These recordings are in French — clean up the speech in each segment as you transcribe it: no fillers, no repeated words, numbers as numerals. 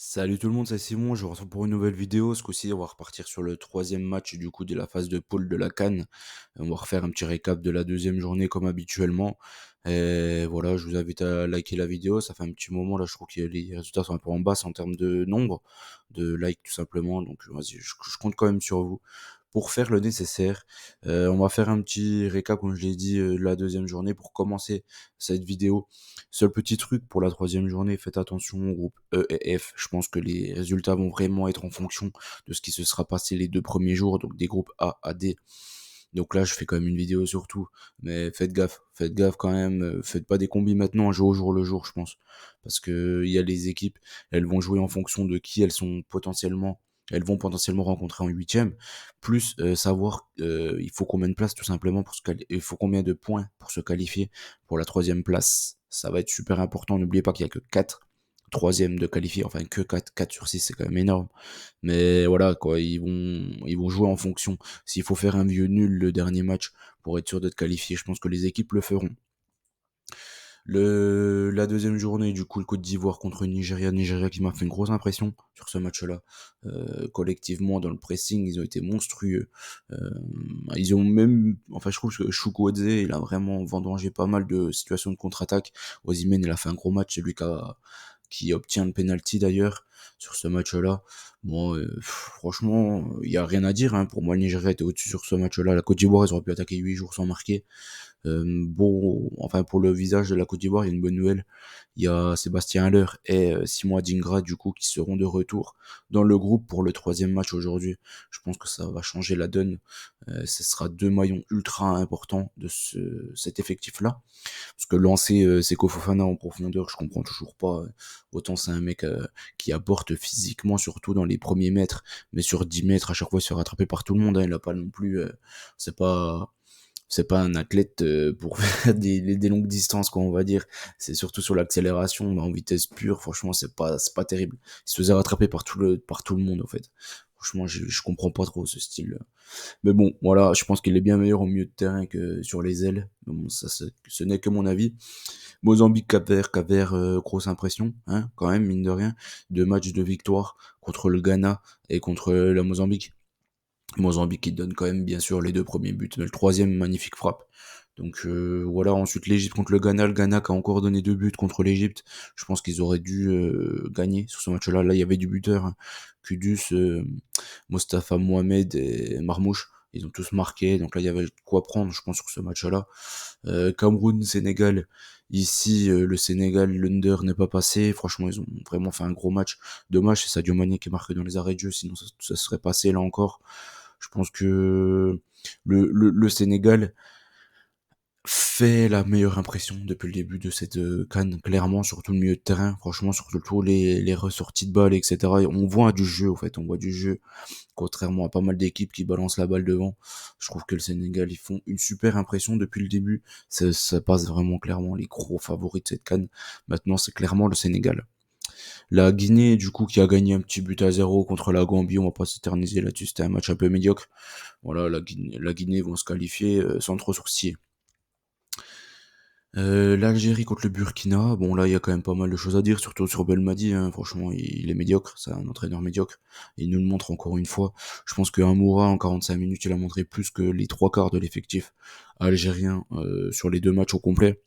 Salut tout le monde, c'est Simon, je vous retrouve pour une nouvelle vidéo. Ce coup-ci, on va repartir sur le troisième match du coup de la phase de poule de la CAN. On va refaire un petit récap de la deuxième journée comme habituellement. Et voilà, je vous invite à liker la vidéo. Ça fait un petit moment là, je trouve que les résultats sont un peu en basse en termes de nombre de likes tout simplement. Donc vas-y, je compte quand même sur vous pour faire le nécessaire. On va faire un petit récap, comme je l'ai dit, de la deuxième journée pour commencer cette vidéo. Seul petit truc pour la troisième journée, faites attention au groupe E et F. Je pense que les résultats vont vraiment être en fonction de ce qui se sera passé les 2 premiers jours, donc des groupes A à D. Donc là, je fais quand même une vidéo sur tout, mais faites gaffe quand même, faites pas des combis maintenant, jouez au jour le jour, je pense. Parce que il y a les équipes, elles vont jouer en fonction de qui elles vont potentiellement rencontrer en huitième, plus savoir il faut combien de places tout simplement il faut combien de points pour se qualifier pour la troisième place. Ça va être super important. N'oubliez pas qu'il y a que 4 troisièmes de qualifier, enfin que 4 sur 6 c'est quand même énorme. Mais voilà quoi, ils vont jouer en fonction. S'il faut faire un vieux nul le dernier match pour être sûr d'être qualifié, je pense que les équipes le feront. La deuxième journée, du coup, le Côte d'Ivoire contre le Nigeria. Nigeria qui m'a fait une grosse impression sur ce match-là. Collectivement, dans le pressing, ils ont été monstrueux. Euh, Ils ont même, enfin, je trouve que Chukwueze, il a vraiment vendangé pas mal de situations de contre-attaque. Osimhen, il a fait un gros match, c'est lui qui obtient le penalty d'ailleurs sur ce match-là. Bon, franchement, il y a rien à dire. Hein. Pour moi, le Nigeria était au-dessus sur ce match-là. La Côte d'Ivoire, ils auraient pu attaquer 8 jours sans marquer. Bon, enfin pour le visage de la Côte d'Ivoire, il y a une bonne nouvelle. Il y a Sébastien Haller et Simon Adingra du coup qui seront de retour dans le groupe pour le troisième match aujourd'hui. Je pense que ça va changer la donne. Ce sera deux maillons ultra importants de cet effectif-là. Parce que lancer Seko Fofana en profondeur, je comprends toujours pas. Autant c'est un mec qui apporte physiquement, surtout dans les premiers mètres, mais sur 10 mètres, à chaque fois, il se fait rattraper par tout le monde. Hein, il a pas non plus, c'est pas, c'est pas un athlète pour faire des longues distances, quoi, on va dire. C'est surtout sur l'accélération, mais en vitesse pure, franchement, c'est pas terrible. Il se faisait rattraper par tout le monde, en fait. Franchement, je comprends pas trop ce style. Mais bon, voilà, je pense qu'il est bien meilleur au milieu de terrain que sur les ailes. Mais bon, ça, ce n'est que mon avis. Mozambique, Cap-Vert, grosse impression, hein, quand même, mine de rien. 2 matchs de victoire contre le Ghana et contre la Mozambique. Mozambique qui donne quand même bien sûr les 2 premiers buts, mais le troisième magnifique frappe. Donc voilà, ensuite l'Égypte contre le Ghana qui a encore donné 2 buts contre l'Égypte. Je pense qu'ils auraient dû gagner sur ce match-là. Là, il y avait du buteur, hein. Kudus, Mostafa Mohamed et Marmouche. Ils ont tous marqué, donc là il y avait quoi prendre, je pense, sur ce match-là. Cameroun, Sénégal. Ici, le Sénégal, l'under n'est pas passé. Franchement, ils ont vraiment fait un gros match. Dommage, c'est Sadio Mané qui est marqué dans les arrêts de jeu, sinon ça serait passé là encore. Je pense que le Sénégal fait la meilleure impression depuis le début de cette CAN, clairement, sur tout le milieu de terrain, franchement, sur tout les ressorties de balles, etc. On voit du jeu, en fait, on voit du jeu, contrairement à pas mal d'équipes qui balancent la balle devant. Je trouve que le Sénégal, ils font une super impression depuis le début. Ça passe vraiment clairement les gros favoris de cette CAN. Maintenant, c'est clairement le Sénégal. La Guinée, du coup, qui a gagné un petit but à 0 contre la Gambie, on va pas s'éterniser là-dessus, c'était un match un peu médiocre. Voilà, la Guinée vont se qualifier sans trop sourciller. L'Algérie contre le Burkina, bon là il y a quand même pas mal de choses à dire, surtout sur Belmadi, hein. Franchement il est médiocre, c'est un entraîneur médiocre, et il nous le montre encore une fois. Je pense que Amoura en 45 minutes il a montré plus que les 3 quarts de l'effectif algérien sur les 2 matchs au complet.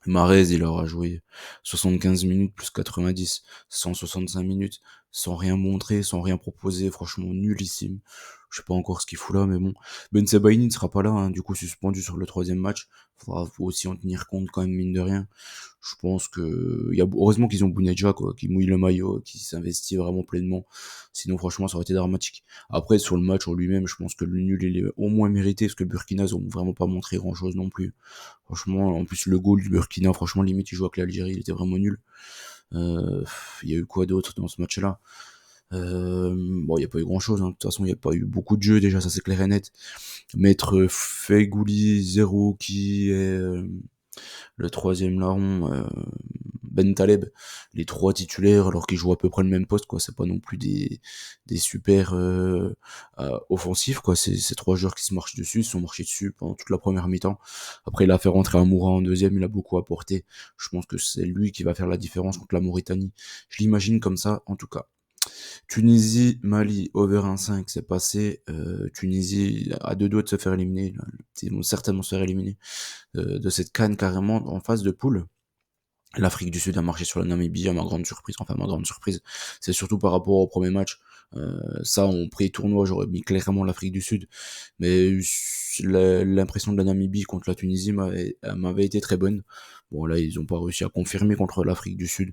Mahrez, il aura joué 75 minutes plus 90, 165 minutes, sans rien montrer, sans rien proposer, franchement nullissime. Je sais pas encore ce qu'il fout là, mais bon. Ben Sebaini ne sera pas là, hein, du coup suspendu sur le troisième match. Faut aussi en tenir compte quand même, mine de rien. Je pense que heureusement qu'ils ont Bounedjah, quoi, qui mouille le maillot, qui s'investit vraiment pleinement. Sinon, franchement, ça aurait été dramatique. Après, sur le match en lui-même, je pense que le nul, il est au moins mérité, parce que le Burkina, ils ont vraiment pas montré grand-chose non plus. Franchement, en plus, le goal du Burkina, franchement, limite, il joue avec l'Algérie, il était vraiment nul. Il y a eu quoi d'autre dans ce match-là? Bon, il n'y a pas eu grand-chose, hein. De toute façon, il n'y a pas eu beaucoup de jeux, déjà, ça c'est clair et net. Mettre Feigouli 0 qui est le troisième larron, Ben Taleb, les 3 titulaires alors qu'ils jouent à peu près le même poste, quoi. C'est pas non plus des super offensifs, quoi. C'est 3 joueurs qui se marchent dessus, ils se sont marchés dessus pendant toute la première mi-temps. Après, il a fait rentrer Amoura en deuxième, il a beaucoup apporté. Je pense que c'est lui qui va faire la différence contre la Mauritanie. Je l'imagine comme ça, en tout cas. Tunisie, Mali, over 1,5, c'est passé. Tunisie a 2 doigts de se faire éliminer. Là. Ils vont certainement se faire éliminer de cette CAN carrément en phase de poule. L'Afrique du Sud a marché sur la Namibie, à ma grande surprise. Enfin, ma grande surprise, c'est surtout par rapport au premier match. Ça, en pré-tournoi, j'aurais mis clairement l'Afrique du Sud. Mais l'impression de la Namibie contre la Tunisie m'avait été très bonne. Bon, là, ils ont pas réussi à confirmer contre l'Afrique du Sud.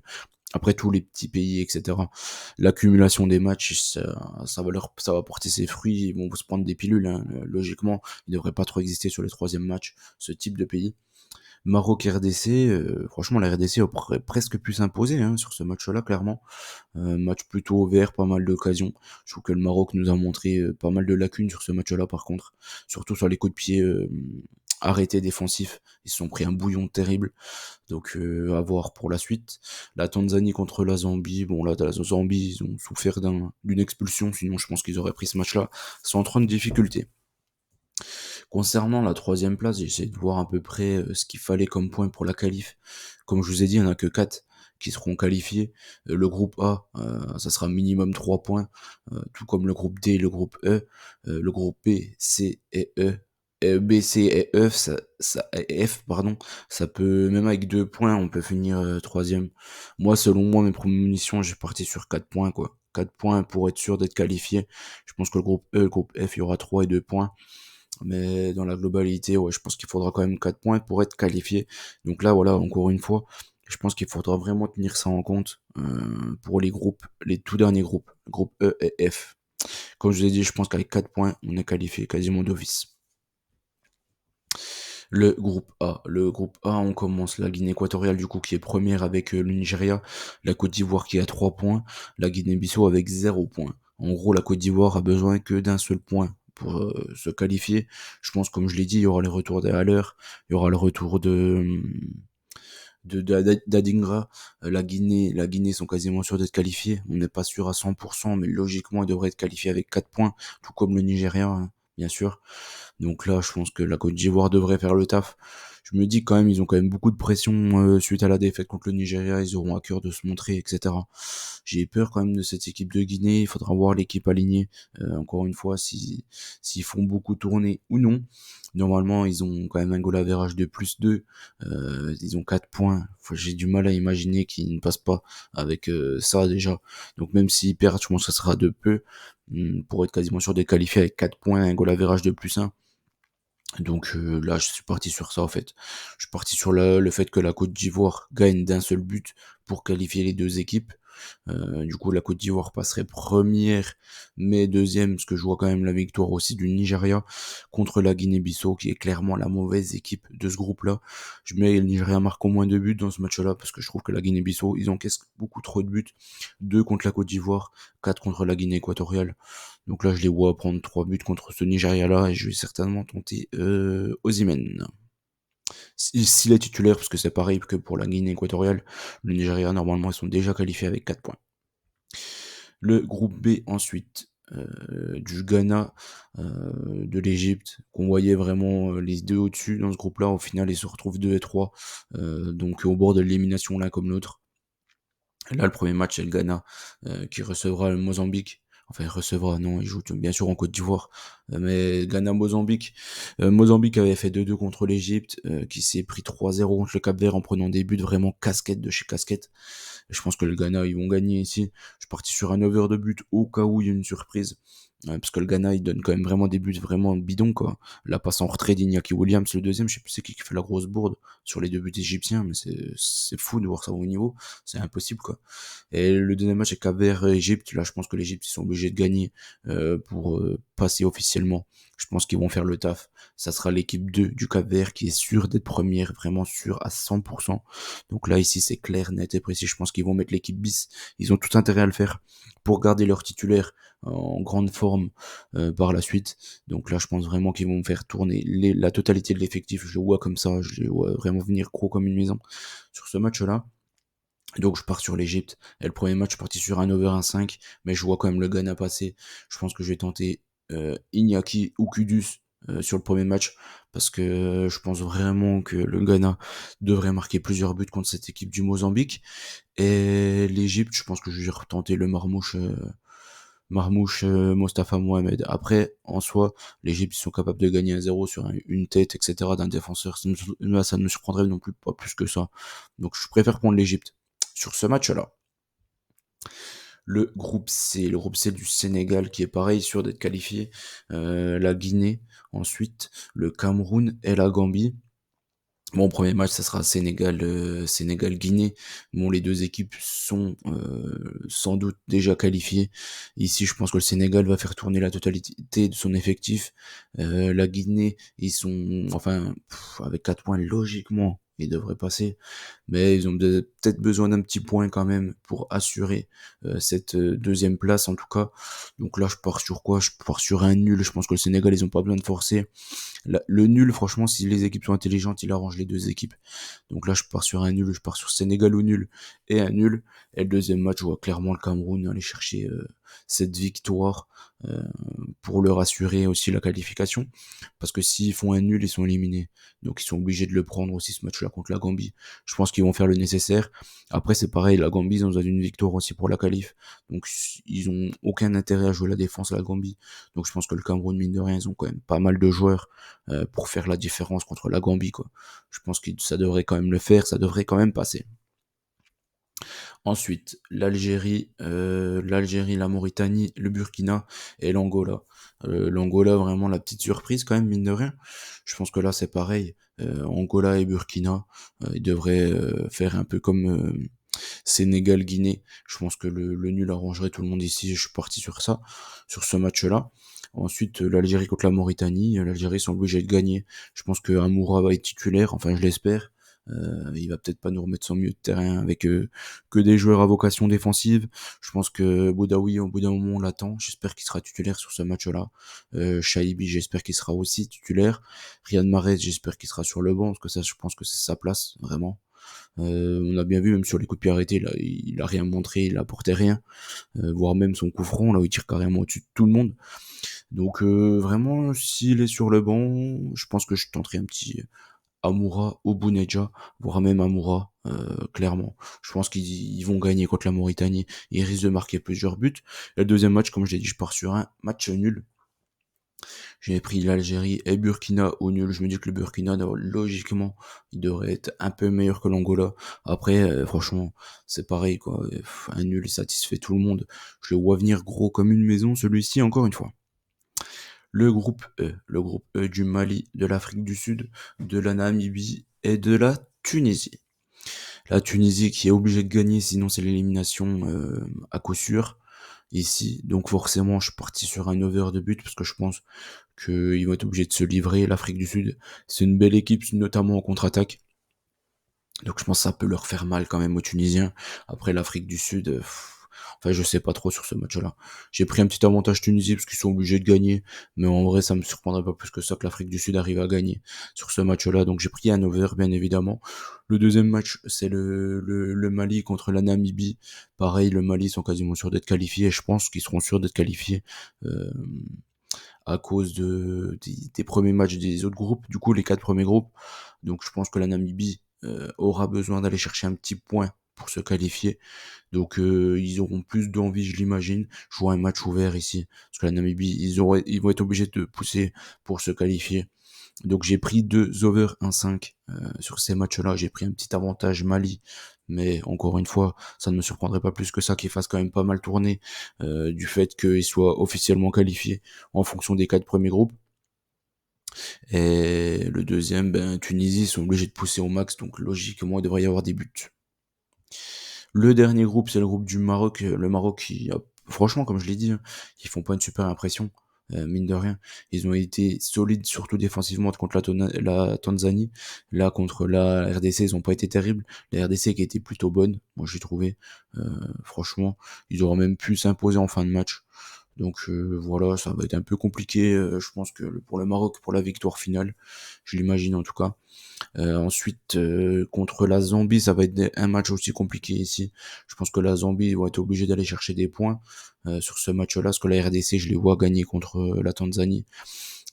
Après tous les petits pays, etc. L'accumulation des matchs, ça va porter ses fruits. Ils vont se prendre des pilules. Hein. Logiquement, il devrait pas trop exister sur les troisièmes matchs, ce type de pays. Maroc RDC, franchement la RDC aurait presque pu s'imposer hein, sur ce match-là clairement. Match plutôt ouvert, pas mal d'occasions. Je trouve que le Maroc nous a montré pas mal de lacunes sur ce match-là par contre, surtout sur les coups de pied arrêtés défensifs. Ils se sont pris un bouillon terrible, donc à voir pour la suite. La Tanzanie contre la Zambie, bon là la Zambie ils ont souffert d'une expulsion, sinon je pense qu'ils auraient pris ce match-là sans trop de difficultés. Concernant la troisième place, j'ai essayé de voir à peu près ce qu'il fallait comme point pour la qualif. Comme je vous ai dit, il n'y en a que 4 qui seront qualifiés. Le groupe A, ça sera minimum 3 points, tout comme le groupe D et le groupe E. Le groupe B, C et E. B, C et F, F, pardon, ça peut, même avec 2 points, on peut finir troisième. Moi, selon moi, mes prémonitions, j'ai parti sur 4 points, quoi. 4 points pour être sûr d'être qualifié. Je pense que le groupe E, le groupe F, il y aura 3 et 2 points. Mais dans la globalité, ouais, je pense qu'il faudra quand même 4 points pour être qualifié. Donc là, voilà, encore une fois, je pense qu'il faudra vraiment tenir ça en compte pour les groupes, les tout derniers groupes, groupe E et F. Comme je vous ai dit, je pense qu'avec 4 points, on est qualifié quasiment d'office. Le groupe A, on commence la Guinée équatoriale du coup qui est première avec le Nigeria, la Côte d'Ivoire qui a 3 points, la Guinée-Bissau avec 0 points. En gros, la Côte d'Ivoire a besoin que d'un seul point pour se qualifier. Je pense, comme je l'ai dit, il y aura les retours des Haller, il y aura le retour d'Adingra. La Guinée sont quasiment sûrs d'être qualifiés. On n'est pas sûr à 100%, mais logiquement, ils devraient être qualifiés avec 4 points, tout comme le Nigeria, hein, bien sûr. Donc là, je pense que la Côte d'Ivoire devrait faire le taf. Je me dis quand même, ils ont quand même beaucoup de pression suite à la défaite contre le Nigeria. Ils auront à cœur de se montrer, etc. J'ai peur quand même de cette équipe de Guinée. Il faudra voir l'équipe alignée. Encore une fois, s'ils font beaucoup tourner ou non. Normalement, ils ont quand même un goal average de +2. Ils ont 4 points. J'ai du mal à imaginer qu'ils ne passent pas avec ça déjà. Donc même s'ils perdent, je pense que ça sera de peu pour être quasiment sûr d'être qualifié avec 4 points, un goal average de +1. Donc là, je suis parti sur ça en fait. Je suis parti sur le fait que la Côte d'Ivoire gagne d'un seul but pour qualifier les deux équipes. Du coup, la Côte d'Ivoire passerait première, mais deuxième, parce que je vois quand même la victoire aussi du Nigeria contre la Guinée-Bissau, qui est clairement la mauvaise équipe de ce groupe-là. Je mets le Nigeria marque au moins 2 buts dans ce match-là, parce que je trouve que la Guinée-Bissau, ils encaissent beaucoup trop de buts. 2 contre la Côte d'Ivoire, 4 contre la Guinée équatoriale. Donc là, je les vois prendre 3 buts contre ce Nigeria-là, et je vais certainement tenter Osimhen. S'il est titulaire, parce que c'est pareil que pour la Guinée équatoriale, le Nigeria, normalement, ils sont déjà qualifiés avec 4 points. Le groupe B, ensuite, du Ghana, de l'Égypte, qu'on voyait vraiment les deux au-dessus dans ce groupe-là, au final, ils se retrouvent 2 et 3, donc au bord de l'élimination l'un comme l'autre. Là, le premier match, c'est le Ghana qui recevra le Mozambique. Enfin, il recevra, non, il joue bien sûr en Côte d'Ivoire. Mais Ghana-Mozambique. Mozambique avait fait 2-2 contre l'Égypte, qui s'est pris 3-0 contre le Cap-Vert en prenant des buts vraiment casquette de chez casquette. Je pense que le Ghana, ils vont gagner ici. Je suis parti sur un over de but au cas où il y a une surprise. Parce que le Ghana, il donne quand même vraiment des buts vraiment bidons, quoi. La passe en retrait d'Iñaki Williams, le deuxième, je sais plus c'est qui fait la grosse bourde sur les 2 buts égyptiens, mais c'est fou de voir ça au haut niveau. C'est impossible, quoi. Et le deuxième match, c'est Cap-Vert-Égypte. Là, je pense que l'Égypte, ils sont obligés de gagner pour passer officiellement. Je pense qu'ils vont faire le taf. Ça sera l'équipe 2 du Cap-Vert qui est sûre d'être première, vraiment sûre à 100%. Donc là, ici, c'est clair, net et précis. Je pense qu'ils vont mettre l'équipe bis. Ils ont tout intérêt à le faire pour garder leur titulaire en grande forme par la suite. Donc là, je pense vraiment qu'ils vont faire tourner la totalité de l'effectif. Je le vois comme ça. Je le vois vraiment venir gros comme une maison sur ce match-là. Donc je pars sur l'Égypte. Et le premier match, je suis parti sur un over 1,5, mais je vois quand même le Ghana passer. Je pense que je vais tenter Iñaki ou Kudus sur le premier match, parce que je pense vraiment que le Ghana devrait marquer plusieurs buts contre cette équipe du Mozambique. Et l'Égypte, je pense que je vais retenter le Mostafa Mohamed. Après, en soi, l'Égypte, ils sont capables de gagner 1-0 sur une tête, etc. d'un défenseur. Là, ça ne me surprendrait non plus pas plus que ça. Donc je préfère prendre l'Égypte sur ce match-là. Le groupe C du Sénégal qui est pareil, sûr d'être qualifié. La Guinée, ensuite le Cameroun et la Gambie. Bon, premier match, ça sera Sénégal-Guinée. Bon, les deux équipes sont sans doute déjà qualifiées. Ici, je pense que le Sénégal va faire tourner la totalité de son effectif. La Guinée, ils sont, enfin, avec 4 points, logiquement, ils devraient passer. Mais ils ont peut-être besoin d'un petit point quand même pour assurer cette deuxième place, en tout cas. Donc là, je pars sur quoi? Je pars sur un nul. Je pense que le Sénégal, ils ont pas besoin de forcer. Le nul, franchement, si les équipes sont intelligentes, il arrange les deux équipes. Donc là, je pars sur un nul, je pars sur Sénégal au nul et un nul. Et le deuxième match, je vois clairement le Cameroun aller chercher cette victoire euh, pour leur assurer aussi la qualification. Parce que s'ils font un nul, ils sont éliminés. Donc ils sont obligés de le prendre aussi ce match-là contre la Gambie. Je pense qu'ils vont faire le nécessaire. Après, c'est pareil, la Gambie, ils ont besoin d'une victoire aussi pour la qualif. Donc ils ont aucun intérêt à jouer la défense à la Gambie. Donc je pense que le Cameroun, mine de rien, ils ont quand même pas mal de joueurs pour faire la différence contre la Gambie, quoi. Je pense que ça devrait quand même le faire, ça devrait quand même passer. Ensuite, l'Algérie, la Mauritanie, le Burkina et l'Angola. L'Angola, vraiment la petite surprise quand même, mine de rien. Je pense que là, c'est pareil. Angola et Burkina, ils devraient faire un peu comme Sénégal-Guinée. Je pense que le nul arrangerait tout le monde ici. Je suis parti sur ça, sur ce match-là. Ensuite, l'Algérie contre la Mauritanie. L'Algérie sont obligés de gagner. Je pense que Amoura va être titulaire, enfin je l'espère. Il va peut-être pas nous remettre son milieu de terrain avec que des joueurs à vocation défensive. Je pense que Boudaoui, au bout d'un moment, on l'attend. J'espère qu'il sera titulaire sur ce match-là. Shaibi, j'espère qu'il sera aussi titulaire. Riyad Mahrez, j'espère qu'il sera sur le banc, parce que ça, je pense que c'est sa place, vraiment. On a bien vu, même sur les coups de pied arrêtés, là, il a rien montré, il apportait rien. Voire même son coup franc, là où il tire carrément au-dessus de tout le monde. Donc vraiment, s'il est sur le banc, je pense que je tenterai un petit Amoura ou Bounedja, voire même Amoura, clairement. Je pense qu'ils vont gagner contre la Mauritanie. Ils risquent de marquer plusieurs buts. Et le deuxième match, comme je l'ai dit, je pars sur un match nul. J'ai pris l'Algérie et Burkina au nul. Je me dis que le Burkina, logiquement, il devrait être un peu meilleur que l'Angola. Après, franchement, c'est pareil, quoi. Un nul satisfait tout le monde. Je le vois venir gros comme une maison, celui-ci, encore une fois. Le groupe E du Mali, de l'Afrique du Sud, de la Namibie et de la Tunisie. La Tunisie qui est obligée de gagner, sinon c'est l'élimination à coup sûr ici. Donc forcément, je suis parti sur un over de but parce que je pense qu'ils vont être obligés de se livrer. L'Afrique du Sud, c'est une belle équipe, notamment en contre-attaque. Donc je pense que ça peut leur faire mal quand même aux Tunisiens. Après l'Afrique du Sud, enfin je sais pas trop sur ce match-là. J'ai pris un petit avantage Tunisie parce qu'ils sont obligés de gagner, mais en vrai ça me surprendrait pas plus que ça que l'Afrique du Sud arrive à gagner sur ce match-là. Donc j'ai pris un over bien évidemment. Le deuxième match c'est le Mali contre la Namibie. Pareil, le Mali sont quasiment sûrs d'être qualifiés et je pense qu'ils seront sûrs d'être qualifiés. Euh, à cause des premiers matchs des autres groupes, du coup les 4 premiers groupes. Donc je pense que la Namibie aura besoin d'aller chercher un petit point pour se qualifier. Donc ils auront plus d'envie, je l'imagine. Je vois un match ouvert ici. Parce que la Namibie, ils vont être obligés de pousser pour se qualifier. Donc j'ai pris 2 over 1,5 sur ces matchs-là. J'ai pris un petit avantage Mali. Mais encore une fois, ça ne me surprendrait pas plus que ça qu'ils fassent quand même pas mal tourner du fait qu'ils soient officiellement qualifiés en fonction des 4 premiers groupes. Et le deuxième, ben, Tunisie, ils sont obligés de pousser au max, donc logiquement, il devrait y avoir des buts. Le dernier groupe, c'est le groupe du Maroc. Le Maroc, franchement, comme je l'ai dit, hein, ils font pas une super impression, mine de rien. Ils ont été solides, surtout défensivement contre la Tanzanie. Là, contre la RDC, ils ont pas été terribles. La RDC qui a été plutôt bonne, moi j'ai trouvé. Franchement, ils auraient même pu s'imposer en fin de match. Donc voilà, ça va être un peu compliqué, je pense que pour le Maroc, pour la victoire finale, je l'imagine en tout cas. Ensuite, contre la Zambie, ça va être un match aussi compliqué ici. Je pense que la Zambie ils vont être obligés d'aller chercher des points sur ce match-là, parce que la RDC, je les vois gagner contre la Tanzanie.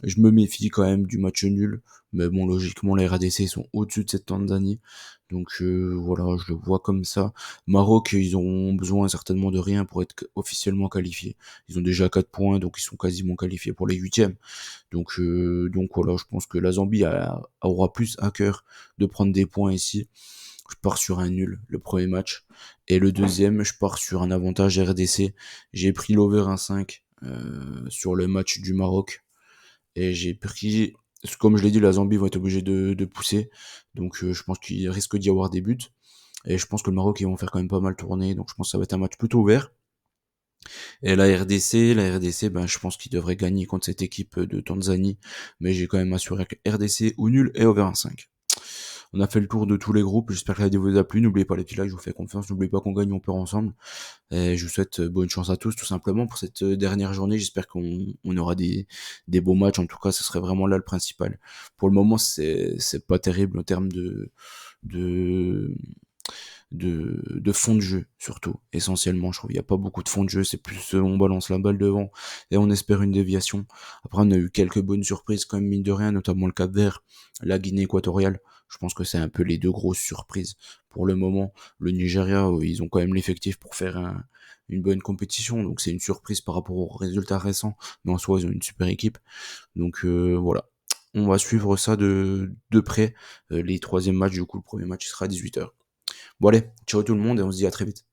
Je me méfie quand même du match nul, mais bon, logiquement, les RADC sont au-dessus de cette Tanzanie. Donc voilà, je le vois comme ça. Maroc, ils ont besoin certainement de rien pour être officiellement qualifiés. Ils ont déjà 4 points, donc ils sont quasiment qualifiés pour les huitièmes. Donc voilà, je pense que la Zambie aura plus à cœur de prendre des points ici. Je pars sur un nul, le premier match. Et le deuxième, je pars sur un avantage RDC. J'ai pris l'over 1,5 sur le match du Maroc. Et j'ai pris, comme je l'ai dit, la Zambie va être obligée de pousser. Donc je pense qu'il risque d'y avoir des buts. Et je pense que le Maroc, ils vont faire quand même pas mal tourner. Donc je pense que ça va être un match plutôt ouvert. Et la RDC, ben, je pense qu'ils devraient gagner contre cette équipe de Tanzanie. Mais j'ai quand même assuré que RDC ou nul et over 1,5. On a fait le tour de tous les groupes. J'espère que la vidéo vous a plu. N'oubliez pas les petits likes, je vous fais confiance. N'oubliez pas qu'on gagne, on perd ensemble. Et je vous souhaite bonne chance à tous, tout simplement, pour cette dernière journée. J'espère qu'on aura des beaux matchs. En tout cas, ce serait vraiment là le principal. Pour le moment, c'est pas terrible en termes de, de fond de jeu, surtout, essentiellement. Je trouve qu'il n'y a pas beaucoup de fond de jeu. C'est plus on balance la balle devant et on espère une déviation. Après, on a eu quelques bonnes surprises, quand même, mine de rien, notamment le Cap-Vert, la Guinée équatoriale. Je pense que c'est un peu les deux grosses surprises pour le moment. Le Nigeria, ils ont quand même l'effectif pour faire une bonne compétition, donc c'est une surprise par rapport aux résultats récents, mais en soi ils ont une super équipe, donc voilà. On va suivre ça de près, les troisièmes matchs, du coup le premier match il sera à 18h. Bon allez, ciao tout le monde et on se dit à très vite.